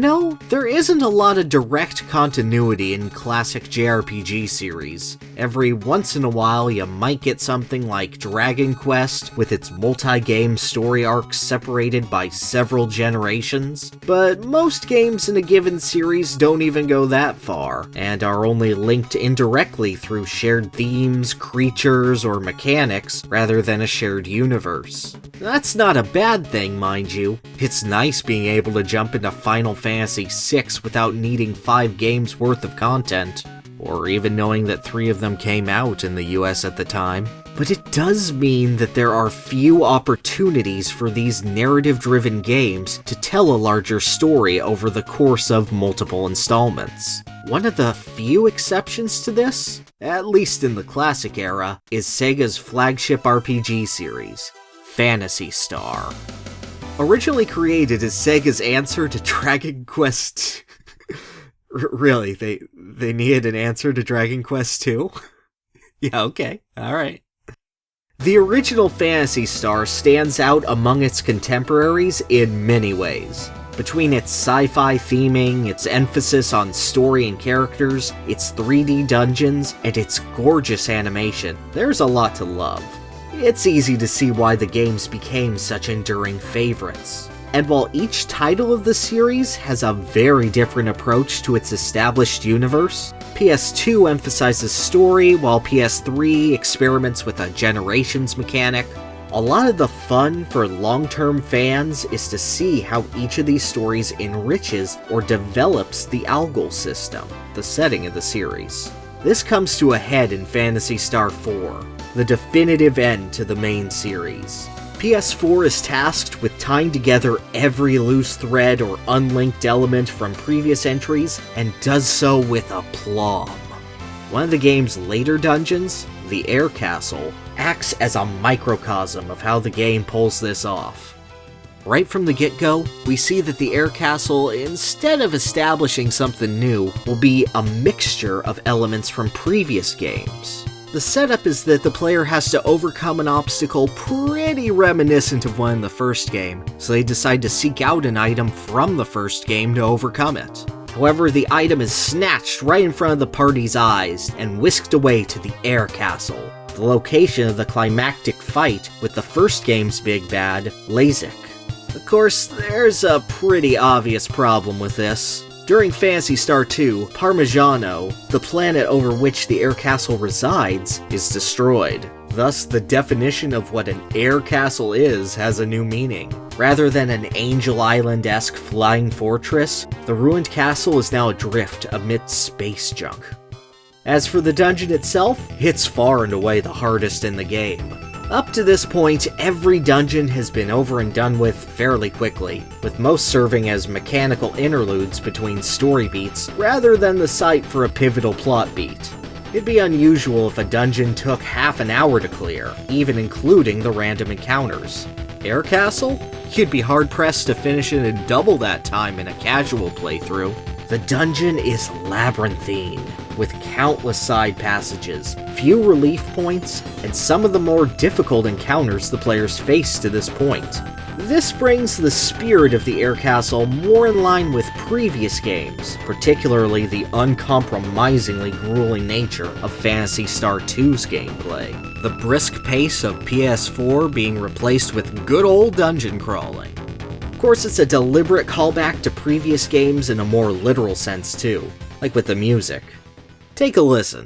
there isn't a lot of direct continuity in classic JRPG series. Every once in a while, you might get something like Dragon Quest, with its multi-game story arcs separated by several generations, but most games in a given series don't even go that far, and are only linked indirectly through shared themes, creatures, or mechanics, rather than a shared universe. That's not a bad thing, mind you. It's nice being able to jump into Final Fantasy VI without needing 5 games worth of content, or even knowing that 3 of them came out in the US at the time. But it does mean that there are few opportunities for these narrative-driven games to tell a larger story over the course of multiple installments. One of the few exceptions to this, at least in the classic era, is Sega's flagship RPG series, Phantasy Star. Originally created as Sega's answer to Dragon Quest... Really, they needed an answer to Dragon Quest II? Yeah, okay, alright. The original Phantasy Star stands out among its contemporaries in many ways. Between its sci-fi theming, its emphasis on story and characters, its 3D dungeons, and its gorgeous animation, there's a lot to love. It's easy to see why the games became such enduring favorites. And while each title of the series has a very different approach to its established universe, PS2 emphasizes story while PS3 experiments with a generations mechanic, a lot of the fun for long-term fans is to see how each of these stories enriches or develops the Algol system, the setting of the series. This comes to a head in Phantasy Star IV, the definitive end to the main series. PS4 is tasked with tying together every loose thread or unlinked element from previous entries, and does so with aplomb. One of the game's later dungeons, the Air Castle, acts as a microcosm of how the game pulls this off. Right from the get-go, we see that the Air Castle, instead of establishing something new, will be a mixture of elements from previous games. The setup is that the player has to overcome an obstacle pretty reminiscent of one in the first game, so they decide to seek out an item from the first game to overcome it. However, the item is snatched right in front of the party's eyes and whisked away to the Air Castle, the location of the climactic fight with the first game's big bad, Lazik. Of course, there's a pretty obvious problem with this. During Phantasy Star II, Parmigiano, the planet over which the Air Castle resides, is destroyed. Thus, the definition of what an air castle is has a new meaning. Rather than an Angel Island-esque flying fortress, the ruined castle is now adrift amidst space junk. As for the dungeon itself, it's far and away the hardest in the game. Up to this point, every dungeon has been over and done with fairly quickly, with most serving as mechanical interludes between story beats, rather than the site for a pivotal plot beat. It'd be unusual if a dungeon took half an hour to clear, even including the random encounters. Air Castle? You'd be hard-pressed to finish it in double that time in a casual playthrough. The dungeon is labyrinthine, with countless side passages, few relief points, and some of the more difficult encounters the players face to this point. This brings the spirit of the Air Castle more in line with previous games, particularly the uncompromisingly grueling nature of Phantasy Star II's gameplay. The brisk pace of PS4 being replaced with good old dungeon crawling. Of course, it's a deliberate callback to previous games in a more literal sense too, like with the music. Take a listen.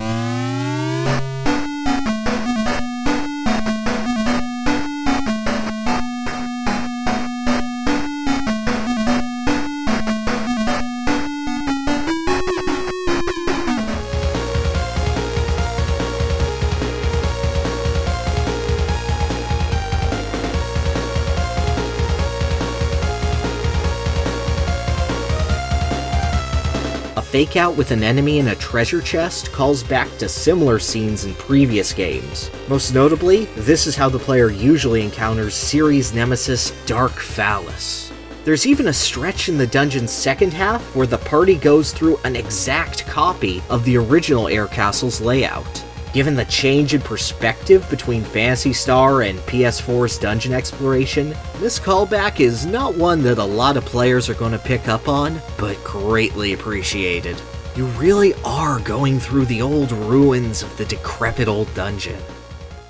Fake out with an enemy in a treasure chest calls back to similar scenes in previous games. Most notably, this is how the player usually encounters series nemesis Dark Phallus. There's even a stretch in the dungeon's second half where the party goes through an exact copy of the original Air Castle's layout. Given the change in perspective between Phantasy Star and PS4's dungeon exploration, this callback is not one that a lot of players are going to pick up on, but greatly appreciated. You really are going through the old ruins of the decrepit old dungeon.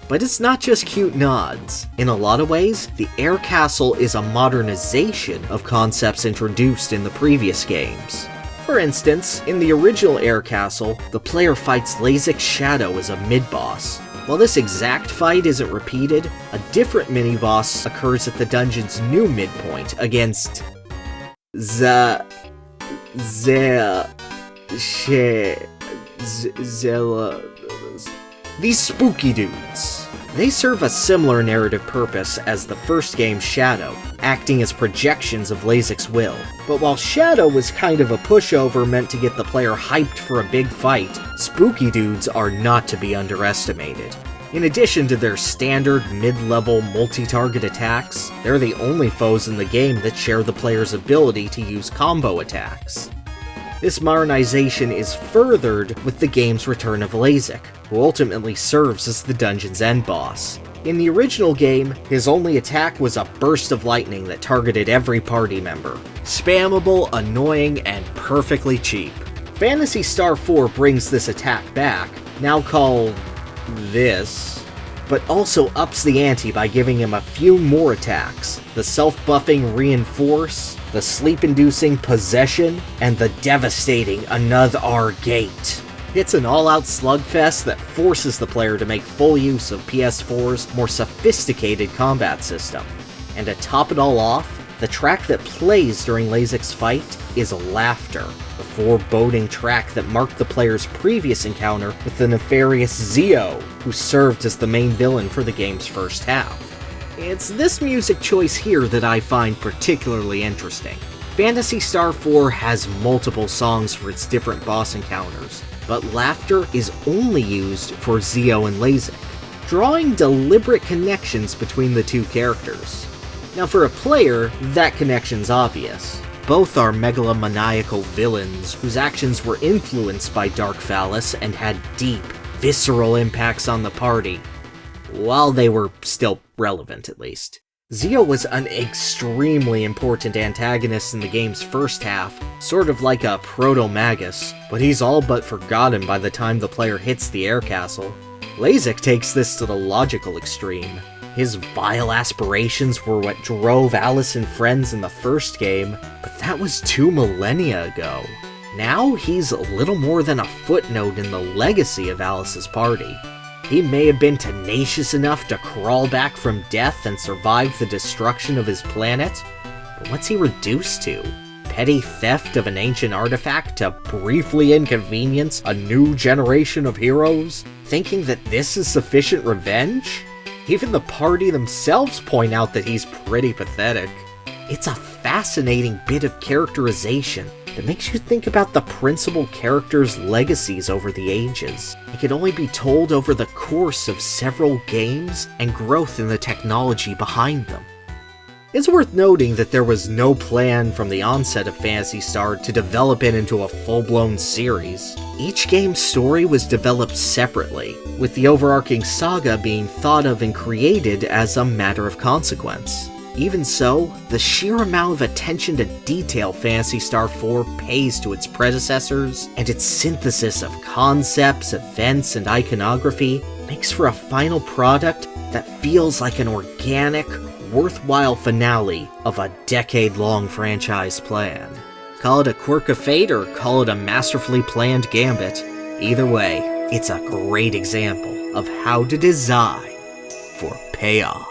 But it's not just cute nods. In a lot of ways, the Air Castle is a modernization of concepts introduced in the previous games. For instance, in the original Air Castle, the player fights Lazick's Shadow as a mid-boss. While this exact fight isn't repeated, a different mini-boss occurs at the dungeon's new midpoint against Zella. These spooky dudes. They serve a similar narrative purpose as the first game's Shadow, acting as projections of Lazick's will. But while Shadow was kind of a pushover meant to get the player hyped for a big fight, spooky dudes are not to be underestimated. In addition to their standard mid-level multi-target attacks, they're the only foes in the game that share the player's ability to use combo attacks. This modernization is furthered with the game's return of Lazick, who ultimately serves as the dungeon's end boss. In the original game, his only attack was a burst of lightning that targeted every party member. Spammable, annoying, and perfectly cheap. Phantasy Star IV brings this attack back, now called this, but also ups the ante by giving him a few more attacks: the self-buffing Reinforce, the sleep-inducing Possession, and the devastating Another Gate. It's an all-out slugfest that forces the player to make full use of PS4's more sophisticated combat system. And to top it all off, the track that plays during Lazick's fight is Laughter, the foreboding track that marked the player's previous encounter with the nefarious Zio, who served as the main villain for the game's first half. It's this music choice here that I find particularly interesting. Phantasy Star IV has multiple songs for its different boss encounters, but Laughter is only used for Zio and Lazick, drawing deliberate connections between the two characters. Now for a player, that connection's obvious. Both are megalomaniacal villains whose actions were influenced by Dark Phallus and had deep, visceral impacts on the party, while they were still relevant at least. Zio was an extremely important antagonist in the game's first half, sort of like a proto-magus, but he's all but forgotten by the time the player hits the Air Castle. Lazick takes this to the logical extreme. His vile aspirations were what drove Alice and friends in the first game, but that was 2 millennia ago. Now he's a little more than a footnote in the legacy of Alice's party. He may have been tenacious enough to crawl back from death and survive the destruction of his planet, but what's he reduced to? Petty theft of an ancient artifact to briefly inconvenience a new generation of heroes, thinking that this is sufficient revenge? Even the party themselves point out that he's pretty pathetic. It's a fascinating bit of characterization that makes you think about the principal characters' legacies over the ages. It can only be told over the course of several games and growth in the technology behind them. It's worth noting that there was no plan from the onset of Phantasy Star to develop it into a full-blown series. Each game's story was developed separately, with the overarching saga being thought of and created as a matter of consequence. Even so, the sheer amount of attention to detail Phantasy Star IV pays to its predecessors, and its synthesis of concepts, events, and iconography makes for a final product that feels like an organic, worthwhile finale of a decade-long franchise plan. Call it a quirk of fate or call it a masterfully planned gambit, either way, it's a great example of how to design for payoff.